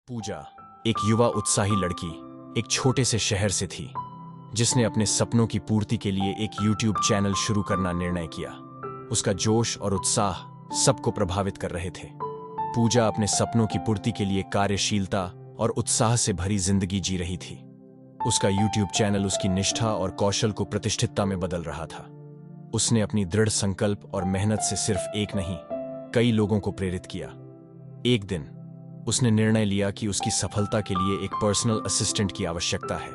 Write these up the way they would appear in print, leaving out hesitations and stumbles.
पूजा एक युवा उत्साही लड़की एक छोटे से शहर से थी जिसने अपने सपनों की पूर्ति के लिए एक YouTube चैनल शुरू करना निर्णय किया। उसका जोश और उत्साह सबको प्रभावित कर रहे थे। पूजा अपने सपनों की पूर्ति के लिए कार्यशीलता और उत्साह से भरी जिंदगी जी रही थी। उसका YouTube चैनल उसकी निष्ठा और कौशल को प्रतिष्ठितता में बदल रहा था। उसने अपनी दृढ़ संकल्प और मेहनत से सिर्फ एक नहीं, कई लोगों को प्रेरित किया। एक दिन उसने निर्णय लिया कि उसकी सफलता के लिए एक पर्सनल असिस्टेंट की आवश्यकता है।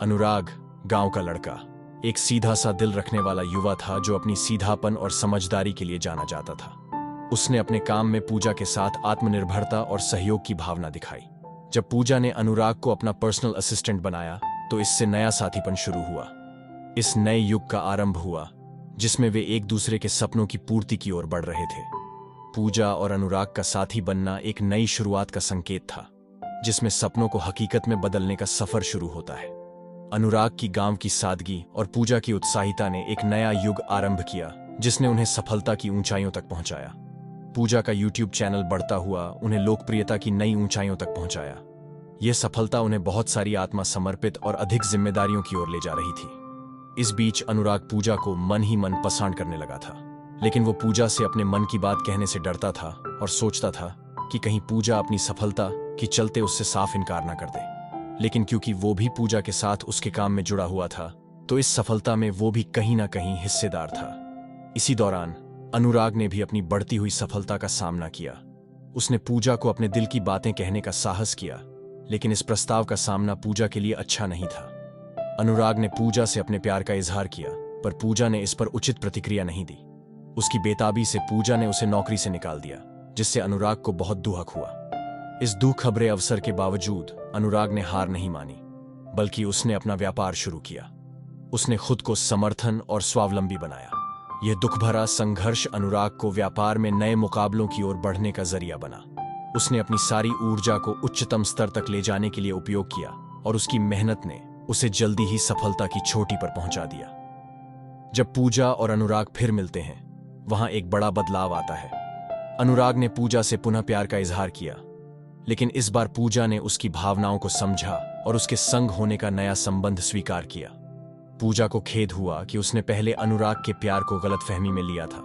अनुराग, गांव का लड़का, एक सीधा सा दिल रखने वाला युवा था जो अपनी सीधापन और समझदारी के लिए जाना जाता था। उसने अपने काम में पूजा के साथ आत्मनिर्भरता और सहयोग की भावना दिखाई। जब पूजा ने अनुराग को अपना पर्सनल असिस्टेंट बनाया तो इससे नया साथीपन शुरू हुआ। इस नए युग का आरंभ हुआ जिसमें वे एक दूसरे के सपनों की पूर्ति की ओर बढ़ रहे थे। पूजा और अनुराग का साथी बनना एक नई शुरुआत का संकेत था जिसमें सपनों को हकीकत में बदलने का सफर शुरू होता है। अनुराग की गांव की सादगी और पूजा की उत्साहिता ने एक नया युग आरंभ किया जिसने उन्हें सफलता की ऊंचाइयों तक पहुंचाया। पूजा का YouTube चैनल बढ़ता हुआ उन्हें लोकप्रियता की नई ऊंचाइयों तक पहुंचाया। यह सफलता उन्हें बहुत सारी आत्मा समर्पित और अधिक जिम्मेदारियों की ओर ले जा रही थी। इस बीच अनुराग पूजा को मन ही मन पसंद करने लगा था, लेकिन वो पूजा से अपने मन की बात कहने से डरता था और सोचता था कि कहीं पूजा अपनी सफलता के चलते उससे साफ इनकार ना कर दे। लेकिन क्योंकि वो भी पूजा के साथ उसके काम में जुड़ा हुआ था तो इस सफलता में वो भी कहीं ना कहीं हिस्सेदार था। इसी दौरान अनुराग ने भी अपनी बढ़ती हुई सफलता का सामना किया। उसने पूजा को अपने दिल की बातें कहने का साहस किया, लेकिन इस प्रस्ताव का सामना पूजा के लिए अच्छा नहीं था। अनुराग ने पूजा से अपने प्यार का इजहार किया, पर पूजा ने इस पर उचित प्रतिक्रिया नहीं दी। उसकी बेताबी से पूजा ने उसे नौकरी से निकाल दिया, जिससे अनुराग को बहुत दुख हुआ। इस दुखभरे अवसर के बावजूद अनुराग ने हार नहीं मानी, बल्कि उसने अपना व्यापार शुरू किया। उसने खुद को समर्थन और स्वावलंबी बनाया। यह दुखभरा संघर्ष अनुराग को व्यापार में नए मुकाबलों की ओर बढ़ने का जरिया बना। उसने अपनी सारी ऊर्जा को उच्चतम स्तर तक ले जाने के लिए उपयोग किया और उसकी मेहनत ने उसे जल्दी ही सफलता की चोटी पर पहुंचा दिया। जब पूजा और अनुराग फिर मिलते हैं, वहां एक बड़ा बदलाव आता है। अनुराग ने पूजा से पुनः प्यार का इजहार किया, लेकिन इस बार पूजा ने उसकी भावनाओं को समझा और उसके संग होने का नया संबंध स्वीकार किया। पूजा को खेद हुआ कि उसने पहले अनुराग के प्यार को गलतफहमी में लिया था।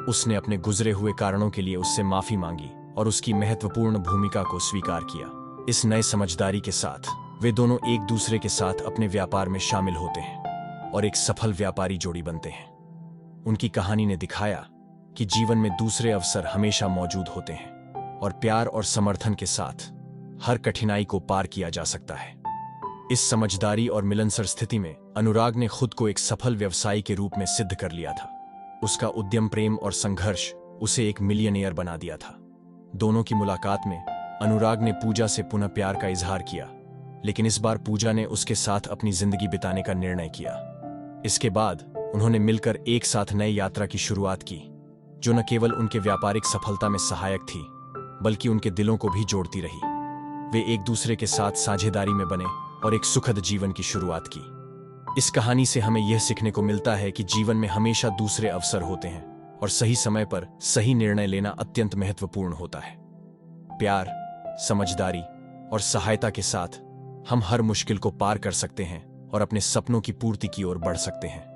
उसने अपने गुजरे हुए कारणों के लिए उससे माफी मांगी और उसकी महत्वपूर्ण भूमिका को स्वीकार किया। इस नए समझदारी के साथ वे दोनों एक दूसरे के साथ अपने व्यापार में शामिल होते हैं और एक सफल व्यापारी जोड़ी बनते हैं। उनकी कहानी ने दिखाया कि जीवन में दूसरे अवसर हमेशा मौजूद होते हैं और प्यार और समर्थन के साथ हर कठिनाई को पार किया जा सकता है। इस समझदारी और मिलनसार स्थिति में अनुराग ने खुद को एक सफल व्यवसायी के रूप में सिद्ध कर लिया था। उसका उद्यम, प्रेम और संघर्ष उसे एक मिलियनेयर बना दिया था। दोनों की मुलाकात में अनुराग ने पूजा से पुनः प्यार का इजहार किया, लेकिन इस बार पूजा ने उसके साथ अपनी जिंदगी बिताने का निर्णय किया। इसके बाद उन्होंने मिलकर एक साथ नई यात्रा की शुरुआत की, जो न केवल उनके व्यापारिक सफलता में सहायक थी, बल्कि उनके दिलों को भी जोड़ती रही। वे एक दूसरे के साथ साझेदारी में बने और एक सुखद जीवन की शुरुआत की। इस कहानी से हमें यह सीखने को मिलता है कि जीवन में हमेशा दूसरे अवसर होते हैं और सही समय पर सही निर्णय लेना अत्यंत महत्वपूर्ण होता है। प्यार, समझदारी और सहायता के साथ हम हर मुश्किल को पार कर सकते हैं और अपने सपनों की पूर्ति की ओर बढ़ सकते हैं।